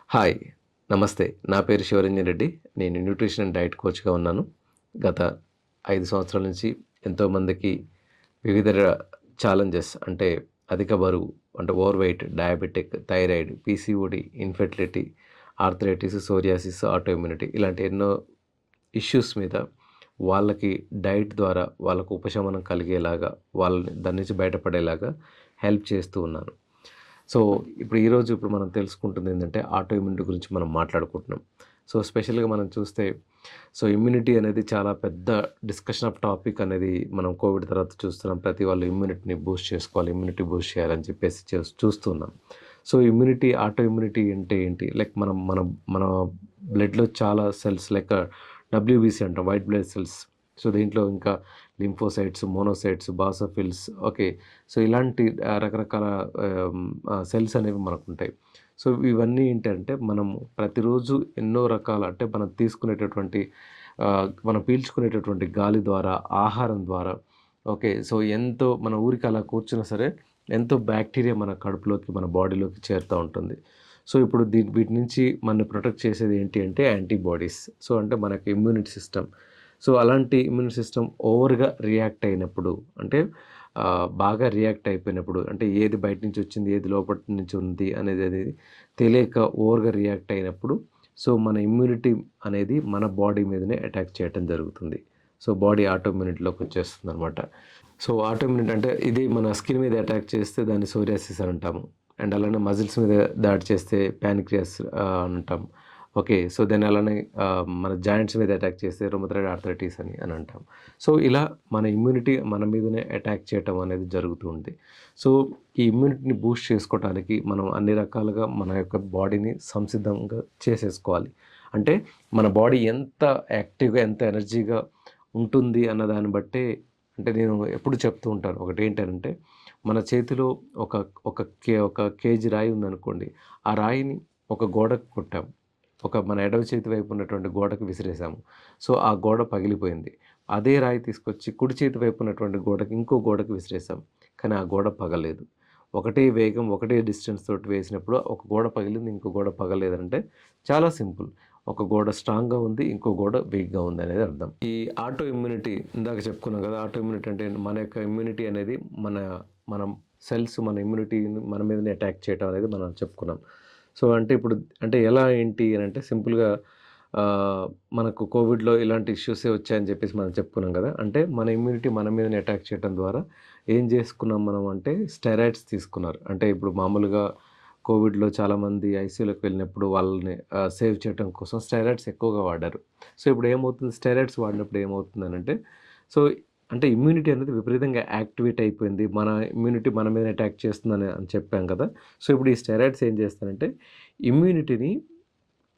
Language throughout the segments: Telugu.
హాయ్. నమస్తే. నా పేరు శివరంజన్ రెడ్డి. నేను న్యూట్రిషన్ అండ్ డైట్ కోచ్‌గా ఉన్నాను. గత 5 సంవత్సరాల నుంచి ఎంతోమందికి వివిధ ఛాలెంజెస్ అంటే అధిక బరువు, అంటే over weight, diabetic, thyroid, PCOD, infertility, arthritis, psoriasis, auto immunity ఇలాంటి ఎన్నో ఇష్యూస్ మీద వాళ్ళకి డైట్ ద్వారా వాళ్ళకు ఉపశమనం కలిగేలాగా, వాళ్ళని దాని నుంచి బయటపడేలాగా హెల్ప్ చేస్తూ ఉన్నాను. సో, ఇప్పుడు మనం తెలుసుకుంటుంది ఏంటంటే ఆటో ఇమ్యూనిటీ గురించి మనం మాట్లాడుకుంటున్నాం. సో, స్పెషల్‌గా మనం చూస్తే ఇమ్యూనిటీ అనేది చాలా పెద్ద డిస్కషన్ ఆఫ్ టాపిక్ అనేది మనం కోవిడ్ తర్వాత చూస్తున్నాం. ప్రతి వాళ్ళు ఇమ్యూనిటీని బూస్ట్ చేసుకోవాలి, ఇమ్యూనిటీ బూస్ట్ చేయాలని చెప్పేసి చూస్తున్నాం. సో, ఆటో ఇమ్యూనిటీ అంటే ఏంటి? లైక్ మన మన బ్లడ్‌లో చాలా సెల్స్ లైక్ డబ్ల్యూబీసీ అంటాం, వైట్ బ్లడ్ సెల్స్. సో, దీంట్లో ఇంకా lymphocytes, monocytes, basophils, okay. So, ఇలాంటి రకరకాల సెల్స్ అనేవి మనకుంటాయి. సో, ఇవన్నీ ఏంటంటే మనం ప్రతిరోజు ఎన్నో రకాల అంటే మనం పీల్చుకునేటటువంటి గాలి ద్వారా, ఆహారం ద్వారా, ఓకే. సో, ఎంతో మన ఊరికి అలా కూర్చున్నా సరే ఎంతో బ్యాక్టీరియా మన కడుపులోకి, మన బాడీలోకి చేరుతూ ఉంటుంది. సో, ఇప్పుడు వీటి నుంచి మనల్ని ప్రొటెక్ట్ చేసేది ఏంటి అంటే యాంటీబాడీస్. సో, అంటే మనకి ఇమ్యూనిటీ సిస్టమ్. సో, అలాంటి ఇమ్యూన్ సిస్టమ్ ఓవర్‌గా రియాక్ట్ అయినప్పుడు, అంటే బాగా రియాక్ట్ అయిపోయినప్పుడు, అంటే ఏది బయట నుంచి వచ్చింది, ఏది లోపటి నుంచి ఉంది అనేది తెలియక ఓవర్‌గా రియాక్ట్ అయినప్పుడు, సో, మన ఇమ్యూనిటీ అనేది మన బాడీ మీదనే అటాక్ చేయటం జరుగుతుంది. సో, బాడీ ఆటో ఇమ్యూనిటీలోకి వచ్చేస్తుందనమాట. సో, ఆటో ఇమ్యూనిటీ అంటే ఇది మన స్కిన్ మీద అటాక్ చేస్తే దాన్ని సోరియాసిస్ అని అంటాము. అండ్ అలానే మజిల్స్ మీద దాడి చేస్తే ప్యాన్‌క్రియాస్ అంటాం. ఓకే. సో, దాన్ని అలానే మన జాయింట్స్ మీద అటాక్ చేస్తే రుమటైడ్ ఆర్థరైటిస్ అని అంటాం. సో, ఇలా మన ఇమ్యూనిటీ మన మీదనే అటాక్ చేయటం అనేది జరుగుతూ ఉంది. సో, ఈ ఇమ్యూనిటీని బూస్ట్ చేసుకోవటానికి మనం అన్ని రకాలుగా మన యొక్క బాడీని సంసిద్ధంగా చేసేసుకోవాలి. అంటే మన బాడీ ఎంత యాక్టివ్‌గా, ఎంత ఎనర్జీగా ఉంటుంది అన్న దాన్ని బట్టే, అంటే నేను ఎప్పుడు చెప్తూ ఉంటాను. ఒకటేంటనంటే మన చేతిలో ఒక ఒక కేజీ రాయి ఉందనుకోండి. ఆ రాయిని ఒక గోడకు కొట్టాం. మన ఎడమ చేతి వైపు ఉన్నటువంటి గోడకు విసిరేసాము. సో, ఆ గోడ పగిలిపోయింది. అదే రాయి తీసుకొచ్చి కుడి చేతి వైపు ఉన్నటువంటి ఇంకో గోడకు విసిరేసాం. కానీ ఆ గోడ పగలలేదు. ఒకటే వేగం, ఒకటే డిస్టెన్స్ తోటి వేసినప్పుడు ఒక గోడ పగిలింది, ఇంకో గోడ పగలలేదంటే చాలా సింపుల్. ఒక గోడ స్ట్రాంగ్‌గా ఉంది, ఇంకో గోడ వీక్‌గా ఉందనేది అర్థం. ఈ ఆటో ఇమ్యూనిటీ ఇందాక చెప్పుకున్నాం కదా! ఆటో ఇమ్యూనిటీ అంటే మన యొక్క ఇమ్యూనిటీ అనేది మనం సెల్స్ మన ఇమ్యూనిటీని మన మీదనే అటాక్ చేయటం అనేది మనం చెప్పుకున్నాం. సో, అంటే ఎలా ఏంటి అనంటే సింపుల్‌గా మనకు కోవిడ్‌లో ఇలాంటి ఇష్యూసే వచ్చాయని చెప్పేసి మనం చెప్పుకున్నాం కదా! అంటే మన ఇమ్యూనిటీ మన మీదనే అటాక్ చేయటం ద్వారా ఏం చేసుకున్నాం మనం అంటే స్టెరాయిడ్స్ తీసుకున్నారు. అంటే ఇప్పుడు మామూలుగా కోవిడ్‌లో చాలామంది ఐసీయూలోకి వెళ్ళినప్పుడు వాళ్ళని సేవ్ చేయటం కోసం స్టెరాయిడ్స్ ఎక్కువగా వాడారు. సో, ఇప్పుడు ఏమవుతుంది, స్టెరాయిడ్స్ వాడినప్పుడు ఏమవుతుందనంటే, సో, అంటే ఇమ్యూనిటీ అనేది విపరీతంగా యాక్టివేట్ అయిపోయింది. మన ఇమ్యూనిటీ మన మీదనే అటాక్ చేస్తుందని చెప్పాం కదా! సో, ఇప్పుడు ఈ స్టెరాయిడ్స్ ఏం చేస్తాయంటే ఇమ్యూనిటీని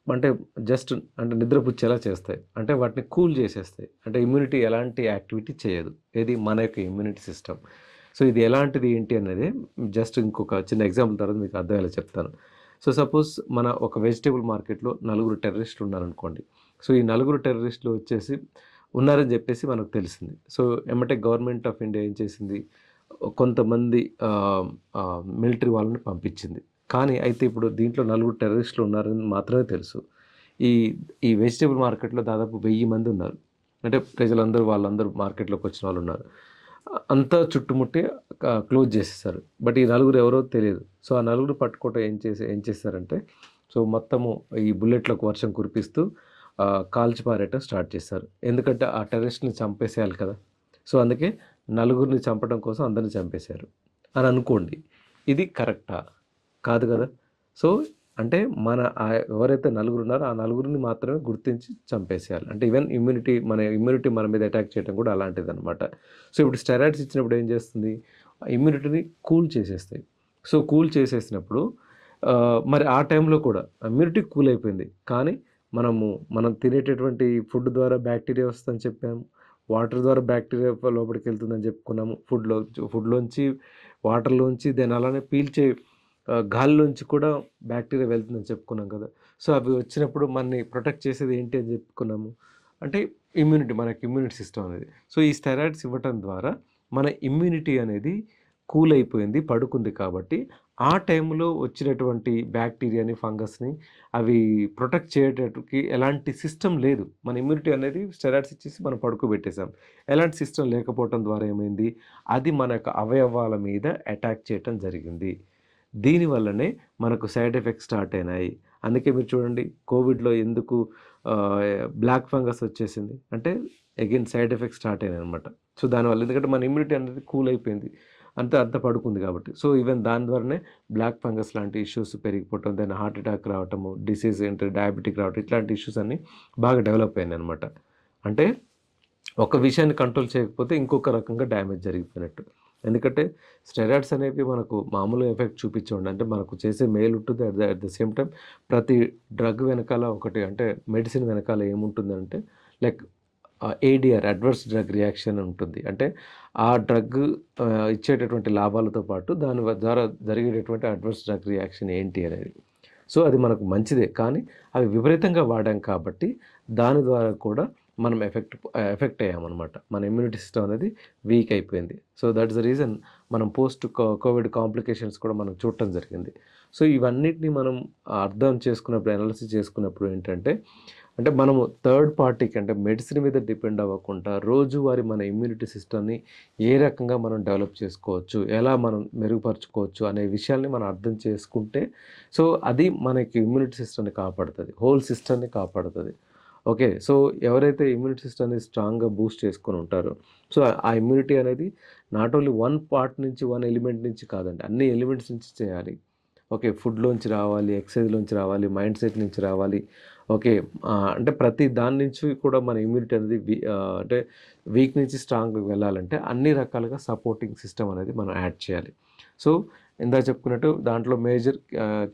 అంటే జస్ట్ అంటే నిద్రపుచ్చేలా చేస్తాయి. అంటే వాటిని కూల్ చేసేస్తాయి. అంటే ఇమ్యూనిటీ ఎలాంటి యాక్టివిటీ చేయదు. ఏది మన యొక్క ఇమ్యూనిటీ సిస్టమ్. సో, ఇది ఎలాంటిది ఏంటి అనేది జస్ట్ ఇంకొక చిన్న ఎగ్జాంపుల్ తర్వాత మీకు అర్థమయ్యేలా చెప్తాను. సో, సపోజ్ మన ఒక వెజిటబుల్ మార్కెట్‌లో నలుగురు టెర్రరిస్టులు ఉన్నారనుకోండి. సో, ఈ నలుగురు టెర్రరిస్టులు వచ్చేసి ఉన్నారని చెప్పేసి మనకు తెలిసింది. సో, ఎమ్మటే గవర్నమెంట్ ఆఫ్ ఇండియా ఏం చేసింది, కొంతమంది మిలిటరీ వాళ్ళని పంపించింది. కానీ అయితే ఇప్పుడు దీంట్లో నలుగురు టెర్రరిస్టులు ఉన్నారని మాత్రమే తెలుసు. ఈ ఈ వెజిటబుల్ మార్కెట్‌లో దాదాపు 1000 మంది ఉన్నారు. అంటే ప్రజలందరూ వాళ్ళందరూ మార్కెట్‌లోకి వచ్చిన వాళ్ళున్నారు. అంతా చుట్టుముట్టి క్లోజ్ చేసేసారు. బట్ ఈ నలుగురు ఎవరో తెలియదు. సో, ఆ నలుగురు పట్టుకోవటం ఏం చేశారంటే, సో, మొత్తము ఈ బుల్లెట్‌లకు వర్షం కురిపిస్తూ కాల్చి పారేయటం స్టార్ట్ చేశారు. ఎందుకంటే ఆ టెర్రరిస్ట్‌ని చంపేసేయాలి కదా! సో, అందుకే నలుగురిని చంపడం కోసం అందరిని చంపేశారు అని అనుకోండి. ఇది కరెక్టా? కాదు గదా! సో, అంటే ఎవరైతే నలుగురున్నారో ఆ నలుగురిని మాత్రమే గుర్తించి చంపేసేయాలి. అంటే ఈవెన్ మన ఇమ్యూనిటీ మన మీద అటాక్ చేయడం కూడా అలాంటిదనమాట. సో, ఇప్పుడు స్టెరాయిడ్స్ ఇచ్చినప్పుడు ఏం చేస్తుంది, ఇమ్యూనిటీని కూల్ చేసేస్తాయి. సో, కూల్ చేసేసినప్పుడు మరి ఆ టైంలో కూడా ఇమ్యూనిటీ కూల్ అయిపోయింది. కానీ మనం తినేటటువంటి ఫుడ్ ద్వారా బ్యాక్టీరియా వస్తుందని చెప్పాము. వాటర్ ద్వారా బ్యాక్టీరియా లోపలికెళ్తుందని చెప్పుకున్నాము. ఫుడ్‌లోంచి, వాటర్‌లోంచి దెన్ అలానే పీల్చే గాలిలోంచి కూడా బ్యాక్టీరియా వెళ్తుందని చెప్పుకున్నాం కదా! సో, అవి వచ్చినప్పుడు మనని ప్రొటెక్ట్ చేసేది ఏంటి అని చెప్పుకున్నాము. అంటే మనకి ఇమ్యూనిటీ సిస్టమ్ అనేది. సో, ఈ స్టెరాయిడ్స్ ఇవ్వటం ద్వారా మన ఇమ్యూనిటీ అనేది కూల్ అయిపోయింది, పడుకుంది కాబట్టి ఆ టైంలో వచ్చినటువంటి బ్యాక్టీరియాని, ఫంగస్‌ని అవి ప్రొటెక్ట్ చేయడానికి ఎలాంటి సిస్టమ్ లేదు. మన ఇమ్యూనిటీ అనేది స్టెరాయిడ్స్ ఇచ్చేసి మనం పడుకోబెట్టేసాం. ఎలాంటి సిస్టమ్ లేకపోవటం ద్వారా ఏమైంది, అది మన యొక్క అవయవాల మీద అటాక్ చేయటం జరిగింది. దీనివల్లనే మనకు సైడ్ ఎఫెక్ట్స్ స్టార్ట్ అయినాయి. అందుకే మీరు చూడండి కోవిడ్‌లో ఎందుకు బ్లాక్ ఫంగస్ వచ్చేసింది. అంటే అగైన్ సైడ్ ఎఫెక్ట్స్ స్టార్ట్ అయినాయనమాట. సో, దానివల్ల ఎందుకంటే మన ఇమ్యూనిటీ అనేది కూల్ అయిపోయింది. అంత పడుకుంది కాబట్టి. సో, ఈవెన్ దాని ద్వారానే బ్లాక్ ఫంగస్ లాంటి ఇష్యూస్ పెరిగిపోవటం, దాని హార్ట్ అటాక్ రావటము, డిసీజ్ ఏంటి డయాబెటిక్ రావటం, ఇట్లాంటి ఇష్యూస్ అన్నీ బాగా డెవలప్ అయినాయనమాట. అంటే ఒక విషయాన్ని కంట్రోల్ చేయకపోతే ఇంకొక రకంగా డ్యామేజ్ జరిగిపోయినట్టు. ఎందుకంటే స్టెరాయిడ్స్ అనేవి మనకు మామూలు ఎఫెక్ట్ చూపించవండి. అంటే మనకు చేసే మేలు ఉంటుంది. అట్ ద సేమ్ టైమ్ ప్రతి డ్రగ్ వెనకాల ఒకటి అంటే మెడిసిన్ వెనకాల ఏముంటుందంటే like ADR adverse drug reaction ఉంటుంది. అంటే ఆ డ్రగ్ ఇచ్చేటటువంటి లాభాలతో పాటు దాని ద్వారా జరిగేటటువంటి అడ్వర్స్ డ్రగ్ రియాక్షన్ ఏంటి అనేది. సో, అది మనకు మంచిదే. కానీ అవి విపరీతంగా వాడాం కాబట్టి దాని ద్వారా కూడా మనం ఎఫెక్ట్ అయ్యామనమాట. మన ఇమ్యూనిటీ సిస్టమ్ అనేది వీక్ అయిపోయింది. So, that is the reason మనం కోవిడ్ కాంప్లికేషన్స్ కూడా మనం చూడటం జరిగింది. సో, ఇవన్నిటిని మనం అర్థం చేసుకున్నప్పుడు, అనాలిసిస్ చేసుకున్నప్పుడు ఏంటంటే, అంటే మనము థర్డ్ పార్టీకి అంటే మెడిసిన్ మీద డిపెండ్ అవ్వకుండా రోజువారీ మన ఇమ్యూనిటీ సిస్టమ్‌ని ఏ రకంగా మనం డెవలప్ చేసుకోవచ్చు, ఎలా మనం మెరుగుపరుచుకోవచ్చు అనే విషయాల్ని మనం అర్థం చేసుకుంటే, సో, అది మనకి ఇమ్యూనిటీ సిస్టమ్‌ని కాపాడుతది. హోల్ సిస్టమ్‌ని కాపాడుతది. ఓకే. సో, ఎవరైతే ఇమ్యూనిటీ సిస్టమ్‌ని స్ట్రాంగ్‌గా బూస్ట్ చేసుకొని ఉంటారో, సో, ఆ ఇమ్యూనిటీ అనేది నాట్ ఓన్లీ వన్ పార్ట్ నుంచి, వన్ ఎలిమెంట్ నుంచి కాదండి. అన్ని ఎలిమెంట్స్ నుంచి చేయాలి. ఓకే. ఫుడ్‌లోంచి రావాలి, ఎక్సర్సైజ్‌లోంచి రావాలి, మైండ్ సెట్ నుంచి రావాలి. ఓకే. అంటే ప్రతి దాని నుంచి కూడా మన ఇమ్యూనిటీ అనేది అంటే వీక్ నుంచి స్ట్రాంగ్‌కి వెళ్ళాలంటే అన్ని రకాలుగా సపోర్టింగ్ సిస్టమ్ అనేది మనం యాడ్ చేయాలి. సో, ఇందాక చెప్పుకున్నట్టు దాంట్లో మేజర్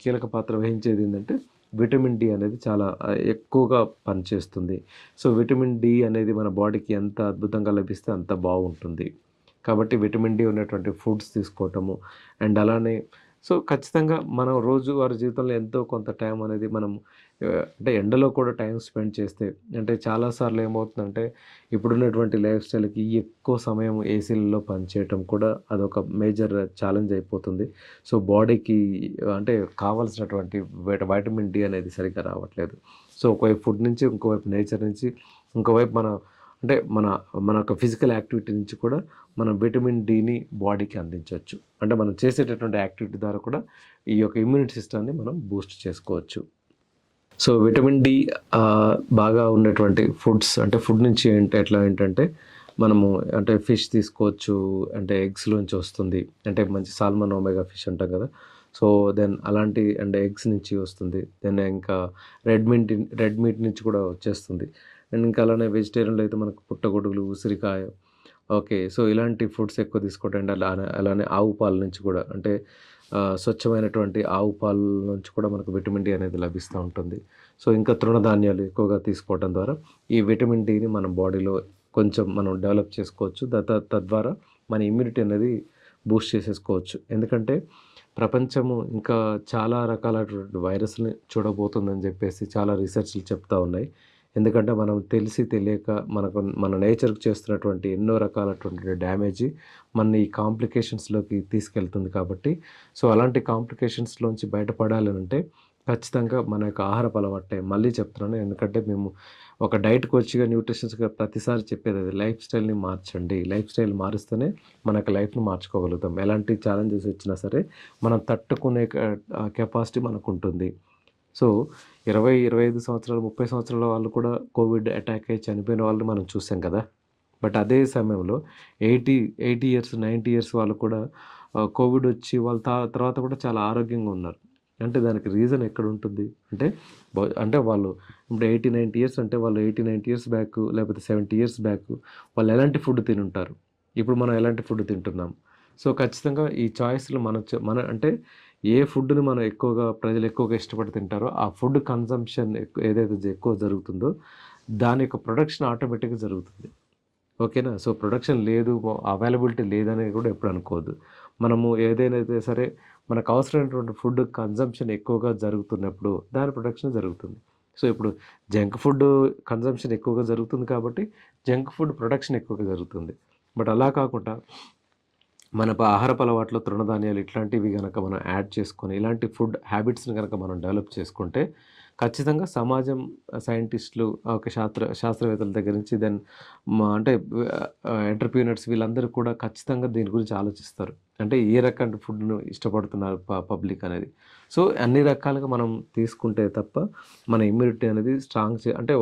కీలక పాత్ర వహించేది ఏందంటే విటమిన్ డి అనేది చాలా ఎక్కువగా పనిచేస్తుంది. సో, విటమిన్ డి అనేది మన బాడీకి ఎంత అద్భుతంగా లభిస్తే అంత బాగుంటుంది. కాబట్టి విటమిన్ డి ఉన్నటువంటి ఫుడ్స్ తీసుకోవటము అండ్ అలానే సో, ఖచ్చితంగా మనం రోజువారీ జీవితంలో ఎంతో కొంత టైం అనేది మనం అంటే ఎండలో కూడా టైం స్పెండ్ చేస్తే అంటే చాలా సార్లు ఏమవుతుందంటే ఇప్పుడున్నటువంటి లైఫ్ స్టైల్‌కి ఎక్కువ సమయం ఏసీలలో పనిచేయటం కూడా అదొక మేజర్ ఛాలెంజ్ అయిపోతుంది. సో, బాడీకి అంటే కావాల్సినటువంటి వైటమిన్ డి అనేది సరిగ్గా రావట్లేదు. సో, ఒకవైపు ఫుడ్ నుంచి, ఇంకోవైపు నేచర్ నుంచి, ఇంకోవైపు అంటే మన యొక్క ఫిజికల్ యాక్టివిటీ నుంచి కూడా మనం విటమిన్ డిని బాడీకి అందించొచ్చు. అంటే మనం చేసేటటువంటి యాక్టివిటీ ద్వారా కూడా ఈ యొక్క ఇమ్యూనిటీ సిస్టమ్‌ని మనం బూస్ట్ చేసుకోవచ్చు. సో, విటమిన్ డి బాగా ఉన్నటువంటి ఫుడ్స్ అంటే ఫుడ్ నుంచి ఎట్లా ఏంటంటే మనము అంటే ఫిష్ తీసుకోవచ్చు. అంటే ఎగ్స్‌లోంచి వస్తుంది. అంటే మంచి సాల్మన్, ఒమేగా ఫిష్ అంటాం కదా! సో, దెన్ అలాంటి అండ్ ఎగ్స్ నుంచి వస్తుంది. దెన్ ఇంకా రెడ్ మీట్ నుంచి కూడా వచ్చేస్తుంది. అండ్ ఇంకా అలానే వెజిటేరియన్‌లో అయితే మనకు పుట్టగొడుగులు, ఉసిరికాయ ఓకే. సో, ఇలాంటి ఫుడ్స్ ఎక్కువ తీసుకోవటం అండ్ అలానే ఆవు పాల నుంచి కూడా అంటే స్వచ్ఛమైనటువంటి ఆవు పాల నుంచి కూడా మనకు విటమిన్ డి అనేది లభిస్తూ ఉంటుంది. సో, ఇంకా తృణధాన్యాలు ఎక్కువగా తీసుకోవటం ద్వారా ఈ విటమిన్ డిని మన బాడీలో కొంచెం మనం డెవలప్ చేసుకోవచ్చు. తద్వారా మన ఇమ్యూనిటీ అనేది బూస్ట్ చేసేసుకోవచ్చు. ఎందుకంటే ప్రపంచము ఇంకా చాలా రకాలైనటువంటి వైరస్‌ని చూడబోతుందని చెప్పేసి చాలా రీసెర్చ్‌లు చెప్తా ఉన్నాయి. ఎందుకంటే మనం తెలిసి తెలియక మన నేచర్‌కి చేస్తున్నటువంటి ఎన్నో రకాలైనటువంటి డ్యామేజి మనని ఈ కాంప్లికేషన్స్‌లోకి తీసుకెళ్తుంది కాబట్టి, సో, అలాంటి కాంప్లికేషన్స్‌లోంచి బయటపడాలనంటే ఖచ్చితంగా మన యొక్క ఆహారపు అలవాటే. మళ్ళీ చెప్తున్నాను ఎందుకంటే మేము ఒక డైట్ కోచ్‌గా, న్యూట్రిషనిస్ట్‌గా ప్రతిసారి చెప్పేదదే లైఫ్ స్టైల్‌ని మార్చండి. లైఫ్ స్టైల్ మారుస్తేనే మన యొక్క లైఫ్‌ని మార్చుకోగలుగుతాం. ఎలాంటి ఛాలెంజెస్ వచ్చినా సరే మనం తట్టుకునే కెపాసిటీ మనకుంటుంది. సో, 25 సంవత్సరాలు, 30 సంవత్సరాల వాళ్ళు కూడా కోవిడ్ అటాక్ అయ్యి చనిపోయిన వాళ్ళని మనం చూసాం కదా! బట్ అదే సమయంలో 80 ఇయర్స్, 90 ఇయర్స్ వాళ్ళు కూడా కోవిడ్ వచ్చి వాళ్ళు తర్వాత కూడా చాలా ఆరోగ్యంగా ఉన్నారు. అంటే దానికి రీజన్ ఎక్కడుంటుంది? అంటే వాళ్ళు ఇప్పుడు 80, 90 ఇయర్స్ అంటే వాళ్ళు 80, 90 ఇయర్స్ బ్యాక్ లేకపోతే 70 ఇయర్స్ బ్యాక్ వాళ్ళు ఎలాంటి ఫుడ్ తినుంటారు? ఇప్పుడు మనం ఎలాంటి ఫుడ్ తింటున్నాం? సో, ఖచ్చితంగా ఈ చాయిస్‌లు మన అంటే ఏ ఫుడ్‌ని మనం ప్రజలు ఎక్కువగా ఇష్టపడి తింటారో, ఆ ఫుడ్ కన్జంప్షన్ ఏదైతే ఎక్కువ జరుగుతుందో, దాని యొక్క ప్రొడక్షన్ ఆటోమేటిక్‌గా జరుగుతుంది. ఓకేనా? సో, ప్రొడక్షన్ లేదు, అవైలబిలిటీ లేదని కూడా ఎప్పుడు అనుకోవద్దు. మనము ఏదైతే సరే మనకు అవసరమైనటువంటి ఫుడ్ కన్జంప్షన్ ఎక్కువగా జరుగుతున్నప్పుడు, దాని ప్రొడక్షన్ జరుగుతుంది. సో, ఇప్పుడు జంక్ ఫుడ్ కన్జంప్షన్ ఎక్కువగా జరుగుతుంది కాబట్టి, జంక్ ఫుడ్ ప్రొడక్షన్ ఎక్కువగా జరుగుతుంది. బట్ అలా కాకుండా మన ఆహారపు అలవాట్లో తృణధాన్యాలు ఇట్లాంటివి గనక మనం యాడ్ చేసుకొని, ఇలాంటి ఫుడ్ హ్యాబిట్స్‌ని గనక మనం డెవలప్ చేసుకుంటే, ఖచ్చితంగా సమాజం సైంటిస్ట్‌లు శాస్త్రవేత్తల దగ్గర నుంచి దెన్ అంటే ఎంటర్‌ప్రెన్యూర్స్ వీళ్ళందరూ కూడా ఖచ్చితంగా దీని గురించి ఆలోచిస్తారు. అంటే ఏ రకమైన ఫుడ్‌ను ఇష్టపడుతున్నారు పబ్లిక్ అనేది. సో, అన్ని రకాలుగా మనం తీసుకుంటే తప్ప మన ఇమ్యూనిటీ అనేది స్ట్రాంగ్ అంటే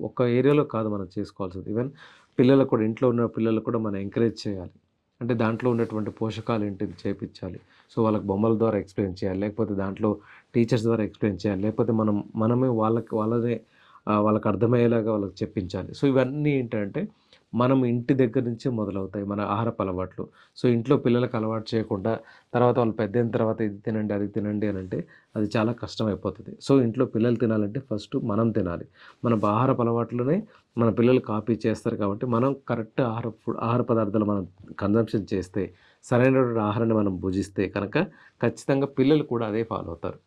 ఒక్క ఏరియాలో కాదు మనం చేసుకోవాల్సింది. ఈవెన్ పిల్లలకు కూడా ఇంట్లో ఉన్న పిల్లలకు కూడా మనం ఎంకరేజ్ చేయాలి. అంటే దాంట్లో ఉన్నటువంటి పోషకాలేంటి చేపిచ్చాలి. సో, వాళ్ళకి బొమ్మల ద్వారా ఎక్స్‌ప్లెయిన్ చేయాలి. లేకపోతే దాంట్లో టీచర్స్ ద్వారా ఎక్స్‌ప్లెయిన్ చేయాలి. లేకపోతే మనమే వాళ్ళనే వాళ్ళకి అర్థమయ్యేలాగా వాళ్ళకి చెప్పించాలి. సో, ఇవన్నీ ఏంటంటే మనం ఇంటి దగ్గర నుంచే మొదలవుతాయి మన ఆహారపు అలవాట్లు. సో, ఇంట్లో పిల్లలకి అలవాటు చేయకుండా తర్వాత వాళ్ళు పెద్దయిన తర్వాత ఇది తినండి, అది తినండి అనంటే అది చాలా కష్టమైపోతది. సో, ఇంట్లో పిల్లలు తినాలంటే ఫస్ట్ మనం తినాలి. మన ఆహారపు అలవాట్లనే మన పిల్లలు కాపీ చేస్తారు కాబట్టి మనం కరెక్ట్ ఆహార పదార్థాలు మనం కన్జంప్షన్ చేస్తే, సరైనటువంటి ఆహారాన్ని మనం భుజిస్తే కనుక ఖచ్చితంగా పిల్లలు కూడా అదే ఫాలో అవుతారు.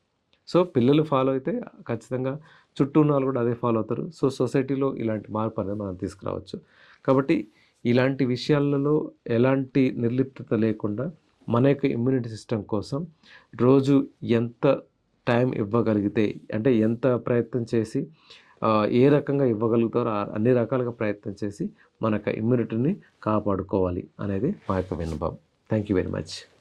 సో, పిల్లలు ఫాలో అయితే ఖచ్చితంగా చుట్టూ ఉన్నవాళ్ళు కూడా అదే ఫాలో అవుతారు. సో, సొసైటీలో ఇలాంటి మార్పనేది మనం తీసుకురావచ్చు. కాబట్టి ఇలాంటి విషయాలలో ఎలాంటి నిర్లిప్తత లేకుండా మన యొక్క ఇమ్యూనిటీ సిస్టమ్ కోసం రోజు ఎంత టైం ఇవ్వగలిగితే అంటే ఎంత ప్రయత్నం చేసి ఏ రకంగా ఇవ్వగలుగుతారో అన్ని రకాలుగా ప్రయత్నం చేసి మన యొక్క ఇమ్యూనిటీని కాపాడుకోవాలి అనేది మా యొక్క విన్నపం. Thank you very much.